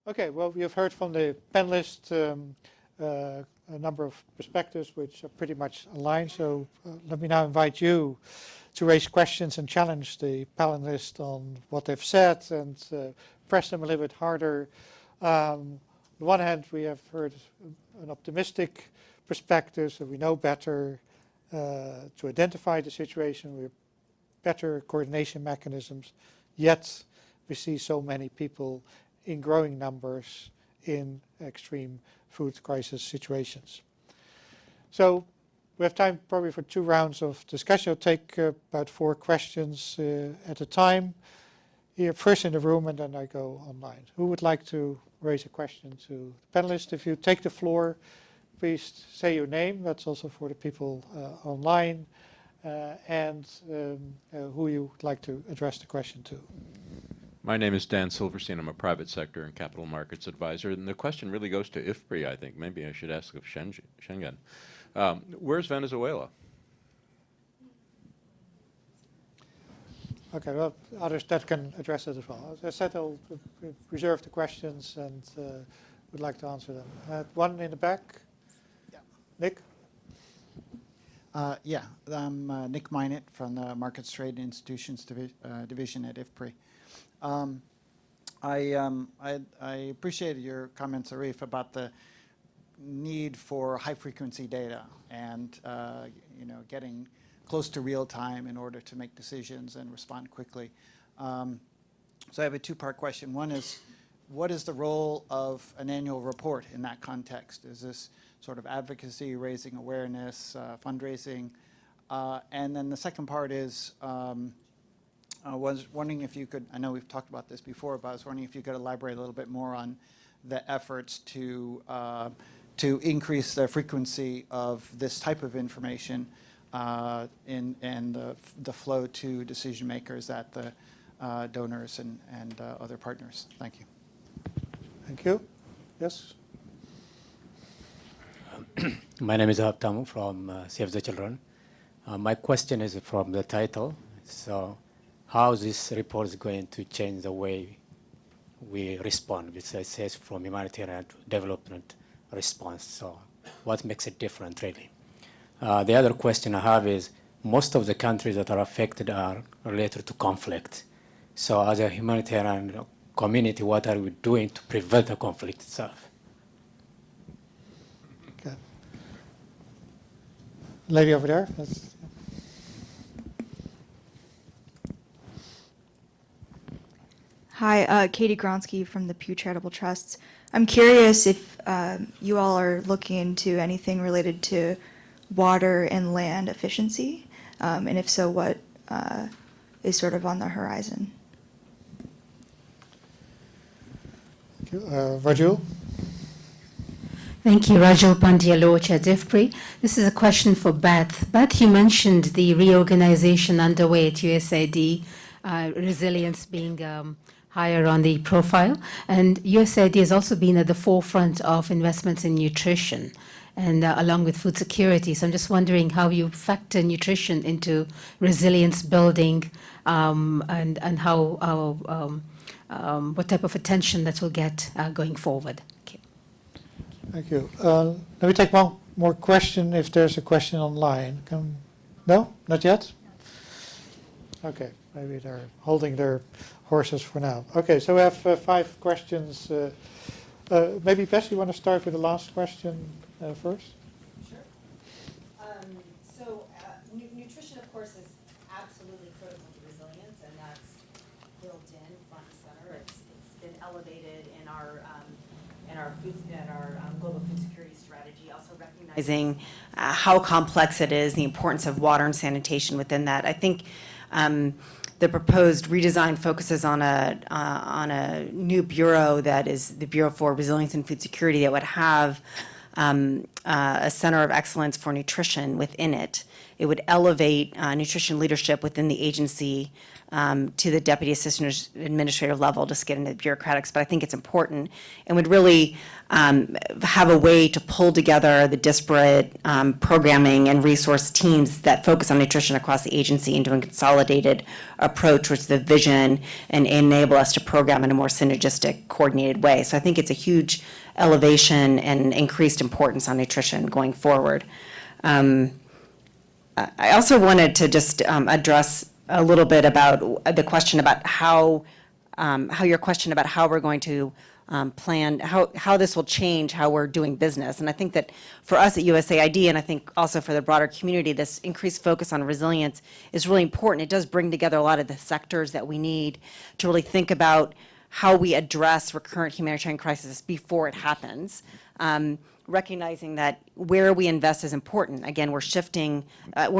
Okay, well, we have heard from the panelists a number of perspectives which are pretty much aligned. So let me now invite you to raise questions and challenge the panelists on what they've said and press them a little bit harder. On the one hand, we have heard an optimistic perspective, so we know better to identify the situation. We have better coordination mechanisms, yet we see so many people in growing numbers in extreme food crisis situations. So we have time probably for 2 rounds of discussion. I'll take about 4 questions at a time. Here first in the room and then I go online. Who would like to raise a question to the panelists? If you take the floor, please say your name. That's also for the people online and who you would like to address the question to. My name is Dan Silverstein. I'm a private sector and capital markets advisor. And the question really goes to IFPRI, I think. Maybe I should ask of Schengen. Where's Venezuela? Okay, well, others that can address it as well. As I said, I'll reserve the questions and would like to answer them. One in the back. Yeah. Nick? Yeah, I'm Nick Minot from the Markets Trade Institutions Division at IFPRI. I appreciated your comments, Arif, about the need for high-frequency data and getting close to real time in order to make decisions and respond quickly. So I have a 2-part question. One is, what is the role of an annual report in that context? Is this sort of advocacy, raising awareness, fundraising? And then the second part is, I was wondering if you could, I know we've talked about this before, but I was wondering if you could elaborate a little bit more on the efforts to increase the frequency of this type of information and the flow to decision makers at the donors and other partners. Thank you. Thank you. Yes? My name is Tamu from Save the Children. My question is from the title. So, how this report is going to change the way we respond, which it says from humanitarian to development response. So what makes it different, really? The other question I have is, most of the countries that are affected are related to conflict. So as a humanitarian community, what are we doing to prevent the conflict itself? Okay. Lady over there. Hi, Katie Gronsky from the Pew Charitable Trusts. I'm curious if you all are looking into anything related to water and land efficiency, and if so, what is sort of on the horizon? Thank you. Rajul? Thank you, Rajul Pandialoch at IFPRI. This is a question for Beth. Beth, you mentioned the reorganization underway at USAID, resilience being higher on the profile, and USAID has also been at the forefront of investments in nutrition and along with food security. So I'm just wondering how you factor nutrition into resilience building and how what type of attention that will get going forward. Thank you. Let me take one more question if there's a question online. No? Not yet? Okay, maybe they're holding their horses for now. Okay, so we have 5 questions. Maybe Beth, you want to start with the last question first? Sure. Nutrition, of course, is absolutely critical to resilience, and that's built in front and center. It's been elevated in our global food security strategy. Also recognizing how complex it is, the importance of water and sanitation within that. I think the proposed redesign focuses on a new bureau that is the Bureau for Resilience and Food Security that would have a center of excellence for nutrition within it. it would elevate nutrition leadership within the agency to the deputy assistant administrator level, just get into the bureaucratics, but I think it's important and would really have a way to pull together the disparate programming and resource teams that focus on nutrition across the agency into a consolidated approach, which is the vision, and enable us to program in a more synergistic, coordinated way. So I think it's a huge elevation and increased importance on nutrition going forward. I also wanted to just address a little bit about the question about how your question about how we're going to plan, how this will change how we're doing business. And I think that for us at USAID, and I think also for the broader community, this increased focus on resilience is really important. It does bring together a lot of the sectors that we need to really think about how we address recurrent humanitarian crisis before it happens. Recognizing that where we invest is important. Again, we're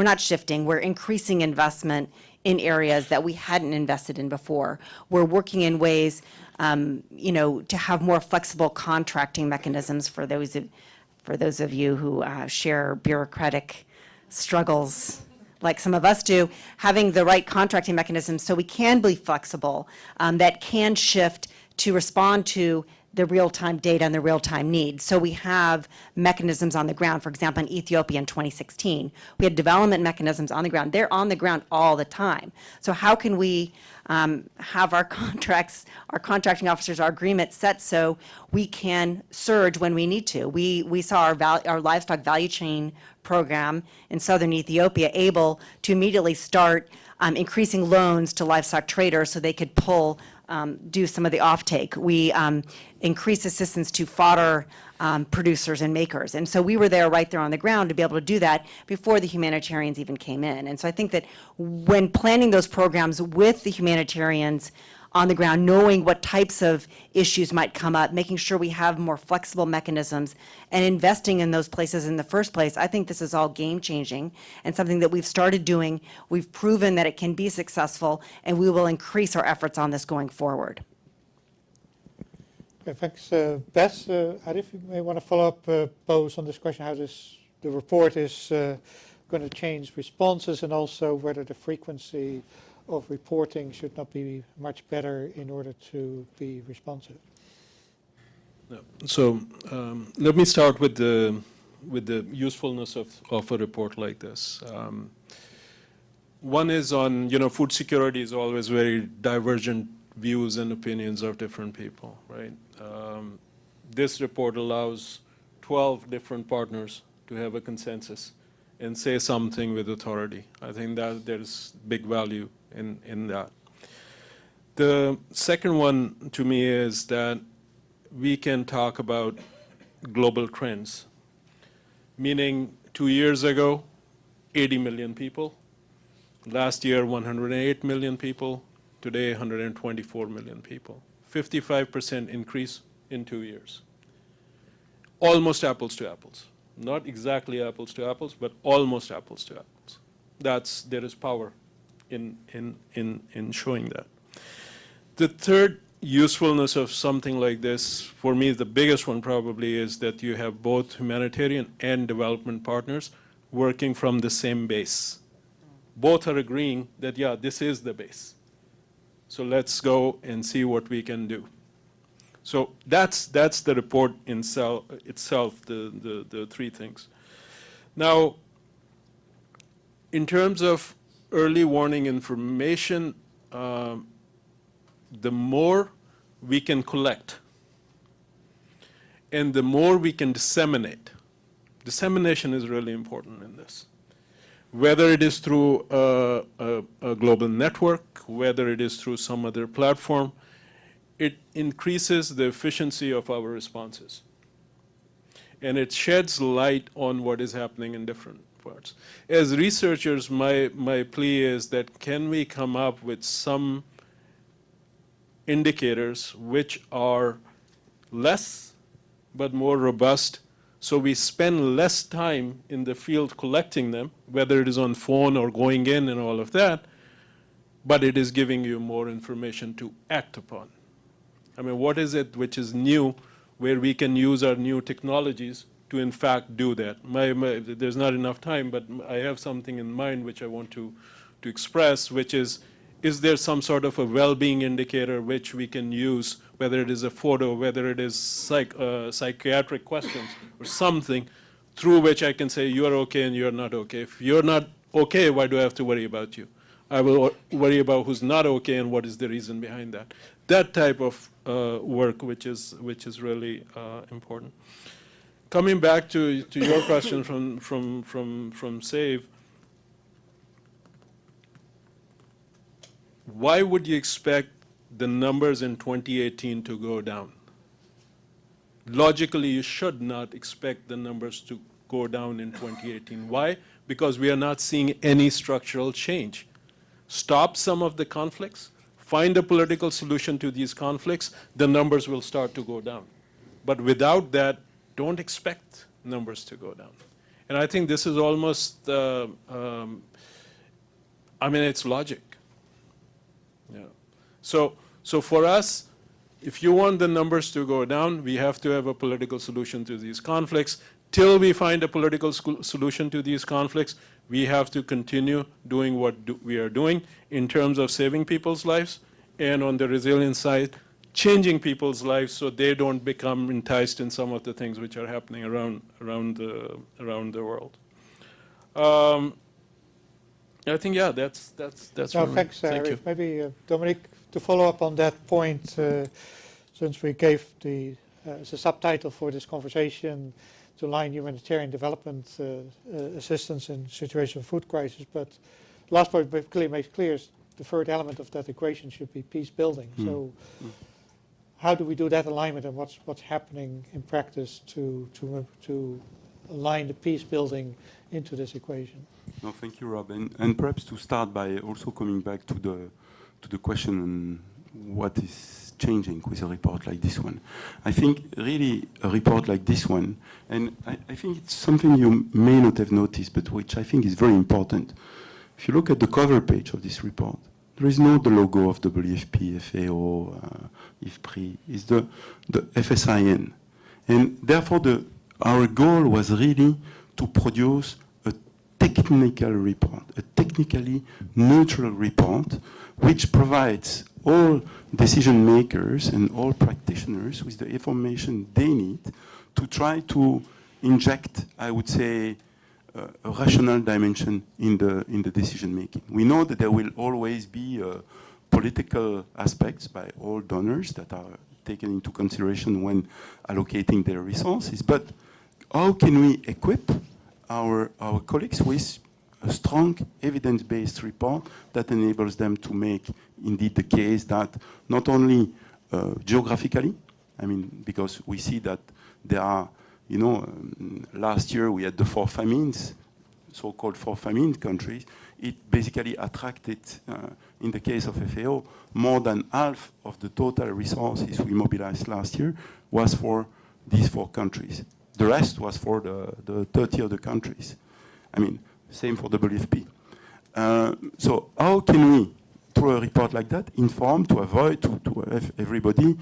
not shifting, we're increasing investment in areas that we hadn't invested in before. We're working in ways, to have more flexible contracting mechanisms for those of you who share bureaucratic struggles like some of us do, having the right contracting mechanisms so we can be flexible, that can shift to respond to the real-time data and the real-time needs. So we have mechanisms on the ground. For example, in Ethiopia in 2016, we had development mechanisms on the ground. They're on the ground all the time. So how can we have our contracts, our contracting officers, our agreements set so we can surge when we need to? We saw our livestock value chain program in southern Ethiopia able to immediately start increasing loans to livestock traders so they could do some of the offtake. We increased assistance to fodder producers and makers. And so we were right there on the ground to be able to do that before the humanitarians even came in. And so I think that when planning those programs with the humanitarians on the ground, knowing what types of issues might come up, making sure we have more flexible mechanisms and investing in those places in the first place, I think this is all game-changing and something that we've started doing. We've proven that it can be successful, and we will increase our efforts on this going forward. Okay, thanks, Beth. Arif, you may want to follow up both on this question, how the report is going to change responses, and also whether the frequency of reporting should not be much better in order to be responsive. So let me start with the usefulness of a report like this. One is on, food security is always very divergent views and opinions of different people, right? This report allows 12 different partners to have a consensus and say something with authority. I think that there's big value in that. The second one to me is that we can talk about global trends, meaning 2 years ago, 80 million people. Last year, 108 million people. Today, 124 million people. 55% increase in 2 years. Almost apples to apples. Not exactly apples to apples, but almost apples to apples. There is power in showing that. The third usefulness of something like this, for me, the biggest one probably is that you have both humanitarian and development partners working from the same base. Both are agreeing that, yeah, this is the base. So let's go and see what we can do. So that's the report itself, the three things. Now, in terms of early warning information, the more we can collect and the more we can disseminate. Dissemination is really important in this. Whether it is through a global network, whether it is through some other platform, it increases the efficiency of our responses. And it sheds light on what is happening in different parts. As researchers, my plea is that can we come up with some indicators which are less but more robust, so we spend less time in the field collecting them, whether it is on phone or going in and all of that, but it is giving you more information to act upon. I mean, what is it which is new where we can use our new technologies to in fact do that. There's not enough time, but I have something in mind which I want to express, which is there some sort of a well-being indicator which we can use, whether it is a photo, whether it is psychiatric questions or something, through which I can say you're okay and you're not okay. If you're not okay, why do I have to worry about you? I will worry about who's not okay and what is the reason behind that. That type of work, which is really important. Coming back to your question from SAVE, why would you expect the numbers in 2018 to go down? Logically, you should not expect the numbers to go down in 2018. Why? Because we are not seeing any structural change. Stop some of the conflicts, find a political solution to these conflicts, the numbers will start to go down. But without that, don't expect numbers to go down. And I think this is almost, it's logic. Yeah. So for us, if you want the numbers to go down, we have to have a political solution to these conflicts. Till we find a political solution to these conflicts, we have to continue doing what we are doing in terms of saving people's lives, and on the resilience side, changing people's lives so they don't become enticed in some of the things which are happening around the world. I think, yeah, that's No, thanks, Thank you. Arif. Maybe, Dominique, to follow up on that point, since we gave as a subtitle for this conversation to line humanitarian development assistance in situation of food crisis, but the last point clearly makes clear is the third element of that equation should be peace building. So how do we do that alignment, and what's happening in practice to align the peace building into this equation? No, thank you, Rob. And perhaps to start by also coming back to the question on what is changing with a report like this one. I think really a report like this one, and I think it's something you may not have noticed, but which I think is very important. If you look at the cover page of this report, there is not the logo of WFP, FAO, IFPRI. It's the FSIN. And therefore, our goal was really to produce a technical report, a technically neutral report, which provides all decision makers and all practitioners with the information they need to try to inject, I would say, a rational dimension in the decision making. We know that there will always be political aspects by all donors that are taken into consideration when allocating their resources, but how can we equip our colleagues with a strong evidence-based report that enables them to make indeed the case that not only geographically, because we see that there are, last year we had the 4 famines, so-called 4 famine countries. It basically attracted, in the case of FAO, more than half of the total resources we mobilized last year was for these 4 countries. The rest was for the 30 other countries. Same for WFP. So how can we, through a report like that, inform to avoid, to have everybody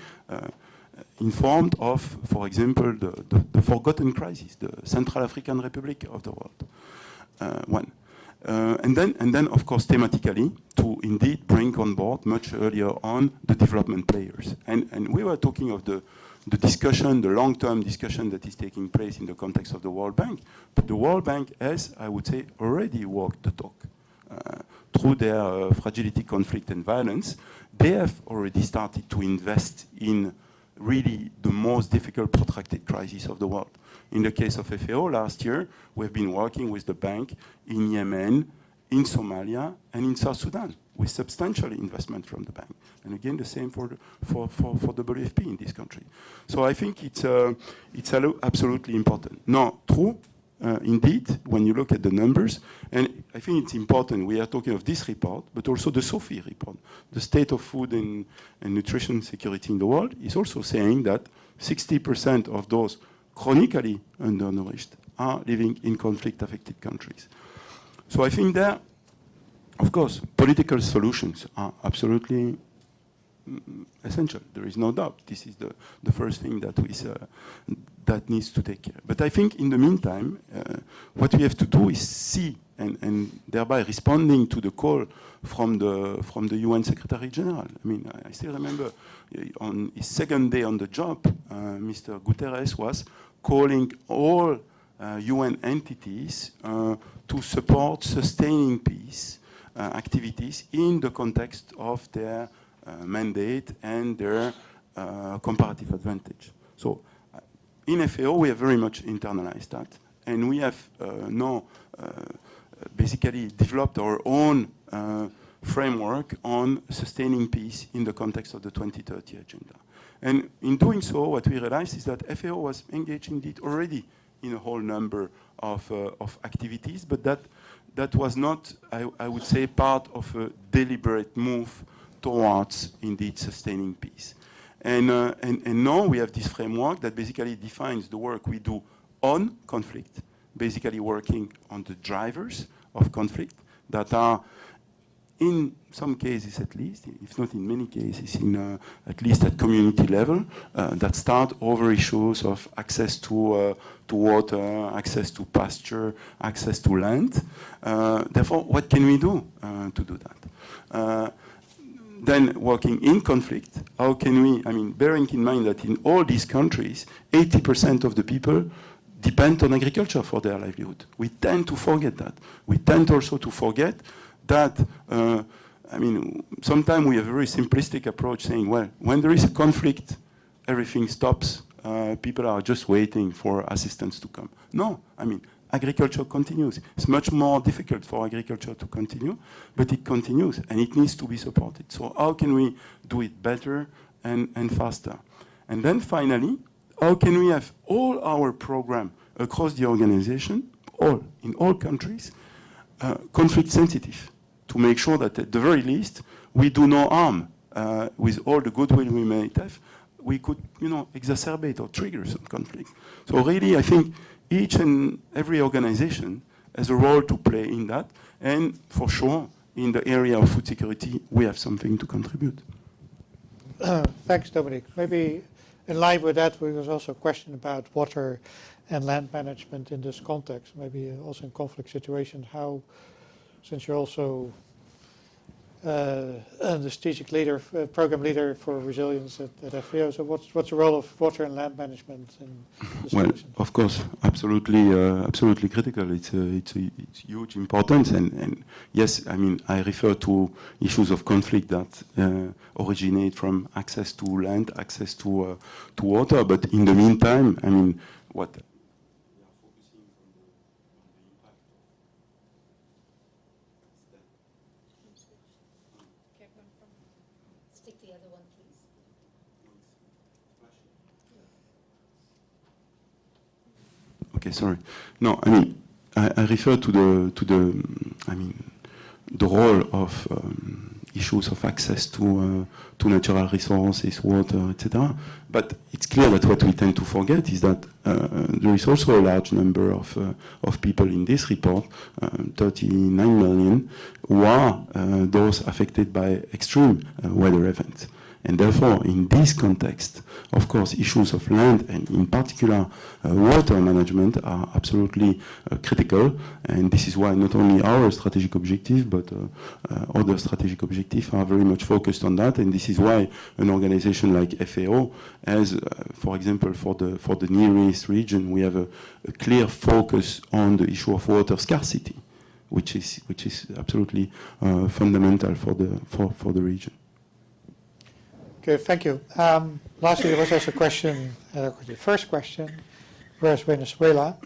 informed of, for example, the forgotten crisis, the Central African Republic of the world, one. And then, of course, thematically, to indeed bring on board much earlier on the development players. And we were talking of the discussion, the long-term discussion that is taking place in the context of the World Bank. But the World Bank has, I would say, already walked the talk. Through their fragility, conflict, and violence, they have already started to invest in really the most difficult protracted crisis of the world. In the case of FAO last year, we've been working with the bank in Yemen, in Somalia, and in South Sudan, with substantial investment from the bank. And again, the same for WFP in this country. So I think it's absolutely important. Now, true, indeed, when you look at the numbers, and I think it's important, we are talking of this report, but also the SOFI report. The state of food and nutrition security in the world is also saying that 60% of those chronically undernourished are living in conflict-affected countries. So I think that, of course, political solutions are absolutely essential. There is no doubt. This is the first thing that that needs to take care. But I think in the meantime, what we have to do is see, and thereby responding to the call from the UN Secretary General. I mean, I still remember on his second day on the job, Mr. Guterres was calling all UN entities to support sustaining peace activities in the context of their mandate and their comparative advantage. So in FAO, we have very much internalized that. And we have now basically developed our own framework on sustaining peace in the context of the 2030 agenda. And in doing so, what we realized is that FAO was engaged indeed already in a whole number of activities, but that was not, I would say, part of a deliberate move towards indeed sustaining peace. And now we have this framework that basically defines the work we do on conflict, basically working on the drivers of conflict that are, in some cases at least, if not in many cases, at least at community level, that start over issues of access to water, access to pasture, access to land. Therefore, what can we do to do that? Then working in conflict, how can we, I mean, bearing in mind that in all these countries, 80% of the people depend on agriculture for their livelihood. We tend to forget that. We tend also to forget that, I mean, sometimes we have a very simplistic approach saying, well, when there is a conflict, everything stops. People are just waiting for assistance to come. No, I mean, agriculture continues. It's much more difficult for agriculture to continue, but it continues and it needs to be supported. So how can we do it better and faster? And then finally, how can we have all our program across the organization, in all countries, conflict sensitive, to make sure that at the very least, we do no harm with all the goodwill we may have. We could, exacerbate or trigger some conflict. So really, I think each and every organization has a role to play in that. And for sure, in the area of food security, we have something to contribute. Thanks, Dominique. Maybe in line with that, there was also a question about water and land management in this context, maybe also in conflict situations, how, since you're also the strategic leader, program leader for resilience at FAO, so what's the role of water and land management in this situation? Well, of course, absolutely critical. It's huge importance, and yes, I mean, I refer to issues of conflict that originate from access to land, access to water, but in the meantime, I mean, what? Okay, sorry. No, I mean, I refer to the role of issues of access to natural resources, water, etc. But it's clear that what we tend to forget is that there is also a large number of people in this report, 39 million, who are those affected by extreme weather events. And therefore, in this context, of course, issues of land and in particular water management are absolutely critical. And this is why not only our strategic objective, but other strategic objectives are very much focused on that. And this is why an organization like FAO has, for example, for the Near East region, we have a clear focus on the issue of water scarcity, which is absolutely fundamental for the region. Okay, thank you. Lastly, there was also a question, the first question, where's Venezuela?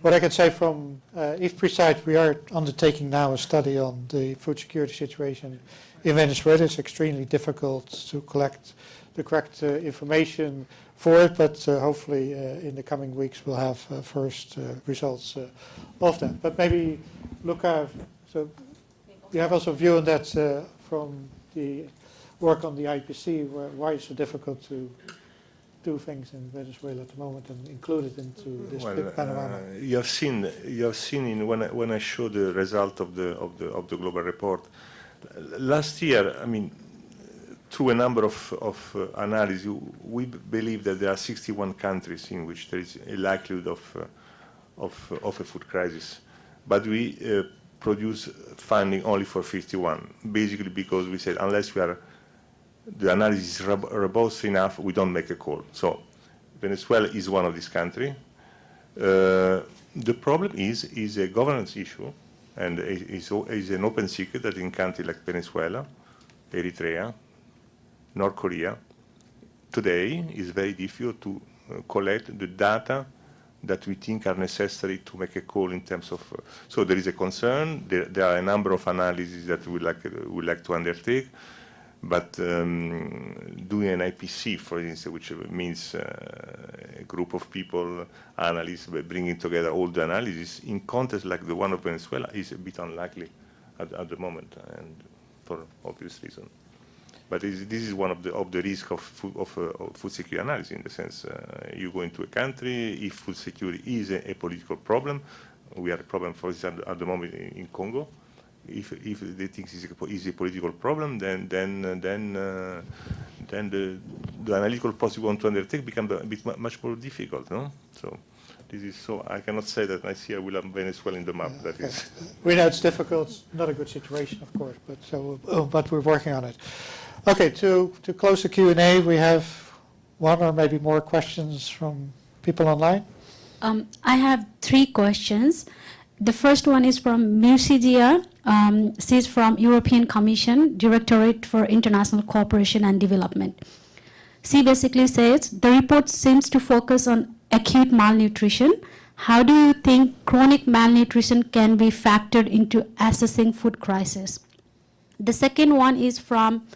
What I can say from IFPRI side, we are undertaking now a study on the food security situation in Venezuela. It's extremely difficult to collect the correct information for it, but hopefully in the coming weeks we'll have first results of that. But maybe, Luca, so you have also a view on that from the work on the IPC, why it's so difficult to do things in Venezuela at the moment and include it into this big panorama. You have seen in when I showed the result of the global report last year. I mean, through a number of analyses, we believe that there are 61 countries in which there is a likelihood of a food crisis. But we produce funding only for 51, basically because we said unless the analysis is robust enough, we don't make a call. So Venezuela is one of these countries. The problem is a governance issue, and is an open secret that in countries like Venezuela, Eritrea, North Korea, today is very difficult to collect the data that we think are necessary to make a call in terms of. So there is a concern. There are a number of analyses that we like to undertake, but doing an IPC, for instance, which means a group of people, analysts, bringing together all the analysis in context like the one of Venezuela is a bit unlikely at the moment, and for obvious reasons. But this is one of the risks of food security analysis, in the sense you go into a country, if food security is a political problem, we have a problem, for example, at the moment in Congo. If they think is a political problem, then the analytical process we want to undertake becomes a bit much more difficult, no? So this is so I cannot say that I see I will have Venezuela in the map. That is. We know it's difficult, not a good situation, of course, but we're working on it. Okay, to close the Q&A, we have one or maybe more questions from people online. I have 3 questions. The first one is from Musidia. She's from European Commission, Directorate for International Cooperation and Development. She basically says, the report seems to focus on acute malnutrition. How do you think chronic malnutrition can be factored into assessing food crisis? The second one is from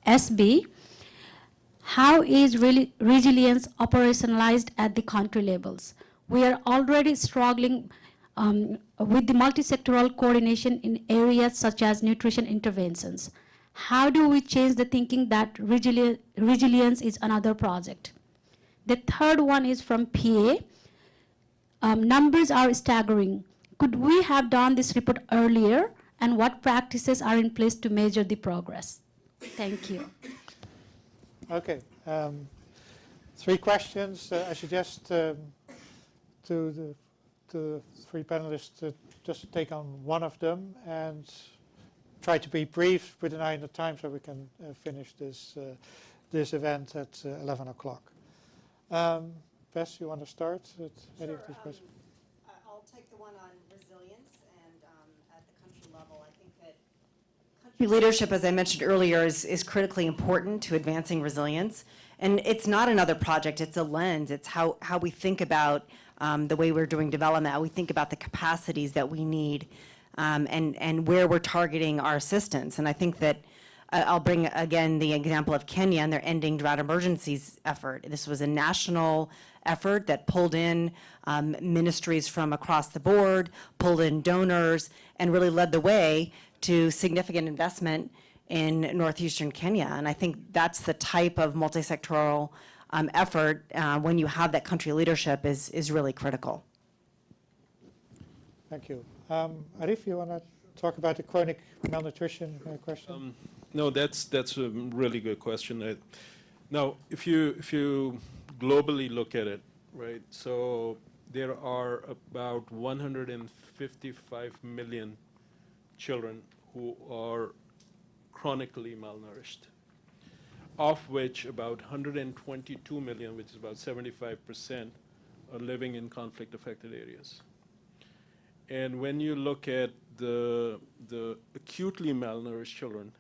SB. How is resilience operationalized at the country levels? We are already struggling with the multi-sectoral coordination in areas such as nutrition interventions. How do we change the thinking that resilience is another project? The third one is from PA. Numbers are staggering. Could we have done this report earlier, and what practices are in place to measure the progress? Thank you. Okay, 3 questions. I suggest to the 3 panelists to just take on one of them and try to be brief with an eye on the time so we can finish this event at 11 o'clock. Beth, you want to start with any of these questions? I'll take the one on resilience, and at the country level, I think that country leadership, as I mentioned earlier, is critically important to advancing resilience. And it's not another project, it's a lens. It's how we think about the way we're doing development, how we think about the capacities that we need, and where we're targeting our assistance. And I think that I'll bring again the example of Kenya and their Ending Drought Emergencies effort. This was a national effort that pulled in ministries from across the board, pulled in donors, and really led the way to significant investment in northeastern Kenya. And I think that's the type of multi-sectoral effort when you have that country leadership is really critical. Thank you. Arif, you want to talk about the chronic malnutrition question? No, that's a really good question. Now, if you globally look at it, right? So there are about 155 million children who are chronically malnourished, of which about 122 million, which is about 75%, are living in conflict-affected areas. And when you look at the acutely malnourished children,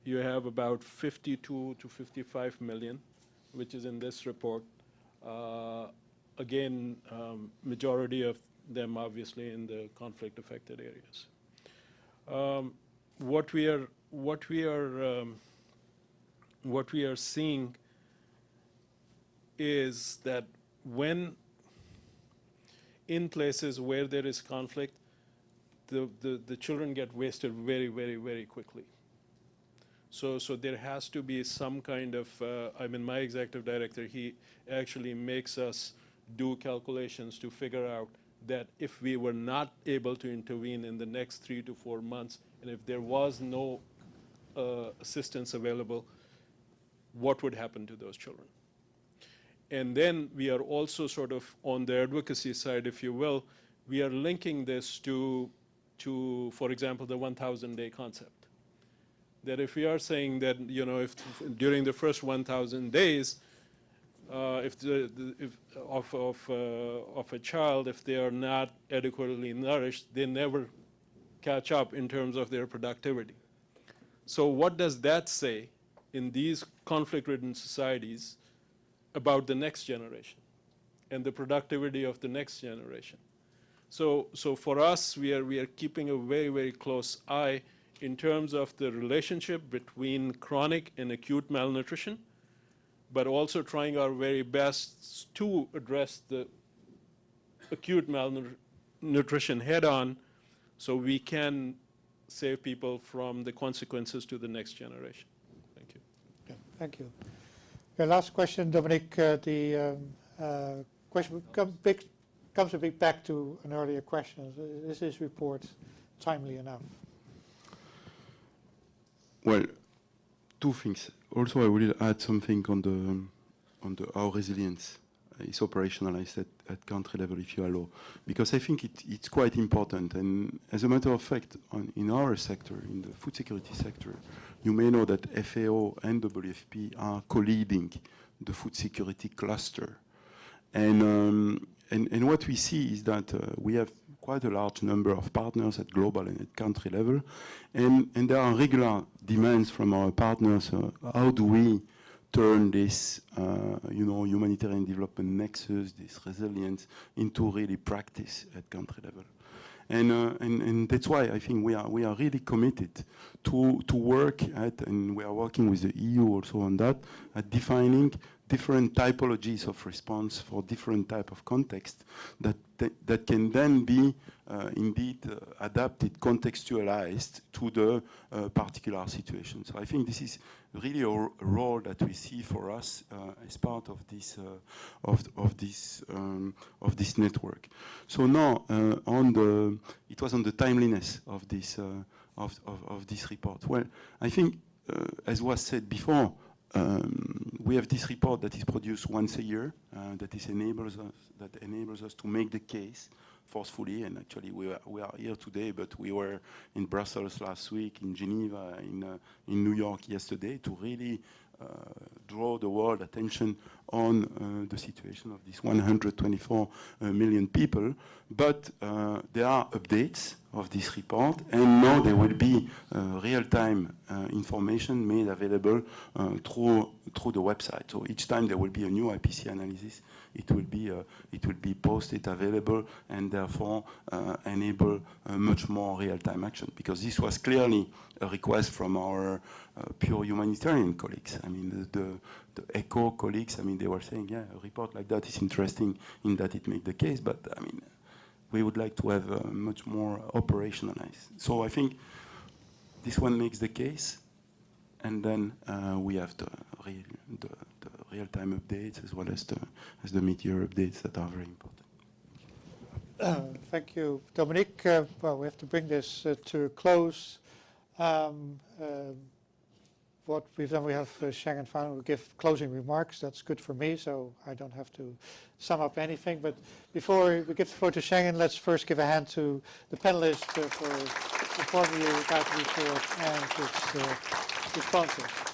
you have about 52 to 55 million, which is in this report. Again, majority of them obviously in the conflict-affected areas. What we are seeing is that when in places where there is conflict, the children get wasted very, very, very quickly. So there has to be some kind of, I mean, my executive director, he actually makes us do calculations to figure out that if we were not able to intervene in the next 3 to 4 months, and if there was no assistance available, what would happen to those children? And then we are also sort of on the advocacy side, if you will, we are linking this to for example, the 1,000-day concept. That if we are saying that, you know, if during the first 1,000 days, of a child, if they are not adequately nourished, they never catch up in terms of their productivity. So what does that say in these conflict-ridden societies about the next generation and the productivity of the next generation? So for us, we are keeping a very, very close eye in terms of the relationship between chronic and acute malnutrition, but also trying our very best to address the acute malnutrition head-on so we can save people from the consequences to the next generation. Thank you. Yeah, thank you. Okay, last question, Dominique. The question comes a bit back to an earlier question. Is this report timely enough? Well, two things. Also, I will add something on the how resilience is operationalized at country level, if you allow, because I think it's quite important. And as a matter of fact, in our sector, in the food security sector, you may know that FAO and WFP are co-leading the food security cluster. And what we see is that we have quite a large number of partners at global and at country level, and there are regular demands from our partners. How do we turn this, humanitarian development nexus, this resilience, into really practice at country level? And that's why I think we are really committed to work at, and we are working with the EU also on that, at defining different typologies of response for different type of context that can then be indeed adapted, contextualized to the particular situation. So I think this is really a role that we see for us as part of this this network. So now it was on the timeliness of this report. Well, I think as was said before, we have this report that is produced once a year that enables us to make the case forcefully. And actually, we are here today, but we were in Brussels last week, in Geneva, in New York yesterday, to really draw the world attention on the situation of these 124 million people. But there are updates of this report, and now there will be real-time information made available through the website. So each time there will be a new IPC analysis, it will be posted, available, and therefore enable much more real-time action. Because this was clearly a request from our pure humanitarian colleagues. I mean, the ECHO colleagues, I mean, they were saying, yeah, a report like that is interesting in that it made the case, but I mean, we would like to have much more operationalized. So I think this one makes the case, and then we have the real-time updates as well as the mid-year updates that are very important. Thank you, Dominique. Well, we have to bring this to a close. What we've done, we have Schengen final will give closing remarks. That's good for me, so I don't have to sum up anything. But before we give the floor to Schengen, let's first give a hand to the panelists for informing you about the report and its responses.